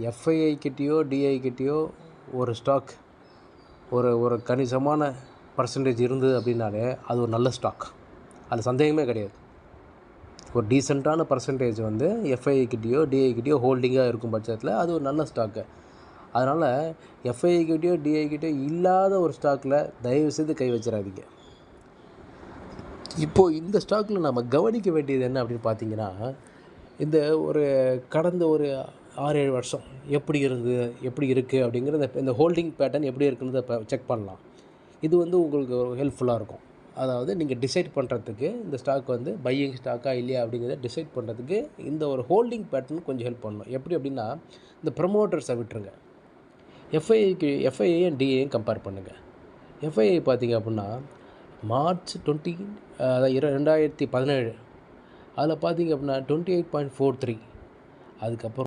FII கிட்டேயோ DI கிட்டேயோ ஒரு stock ஒரு ஒரு கணிசமான பர்சன்டேஜ் இருந்தது அப்படின்னாலே அது ஒரு நல்ல ஸ்டாக், அது சந்தேகமே கிடையாது. ஒரு டீசெண்டான பர்சன்டேஜ் வந்து எஃப்ஐஐ கிட்டேயோ டிஐ கிட்டேயோ ஹோல்டிங்காக இருக்கும் பட்சத்தில் அது ஒரு நல்ல ஸ்டாக்கு. அதனால் எஃப்ஐஐ கிட்டேயோ டிஐ கிட்டேயோ இல்லாத ஒரு ஸ்டாக்கில் தயவுசெய்து கை வச்சிடாதீங்க. இப்போது இந்த ஸ்டாக்கில் நம்ம கவனிக்க வேண்டியது என்ன அப்படின்னு பார்த்தீங்கன்னா, இந்த ஒரு கடந்த ஒரு 6-7 வருஷம் எப்படி இருக்குது அப்படிங்கிறத இந்த ஹோல்டிங் பேட்டர்ன் எப்படி இருக்குன்றத இப்போ செக் பண்ணலாம். இது வந்து உங்களுக்கு ஒரு ஹெல்ப்ஃபுல்லாக இருக்கும். அதாவது நீங்கள் டிசைட் பண்ணுறதுக்கு இந்த ஸ்டாக் வந்து பையிங் ஸ்டாக்கா இல்லையா அப்படிங்கிறத டிசைட் பண்ணுறதுக்கு இந்த ஒரு ஹோல்டிங் பேட்டர்ன் கொஞ்சம் ஹெல்ப் பண்ணணும். எப்படி அப்படின்னா, இந்த ப்ரமோட்டர்ஸை விட்டுருங்க. எஃப்ஐஐயும் டிஐயும் கம்பேர் பண்ணுங்கள். எஃப்ஐஐ பார்த்தீங்க அப்படின்னா மார்ச் 20 அதாவது 2017 அதில் பார்த்தீங்க அப்படின்னா 28.43, அதுக்கப்புறம்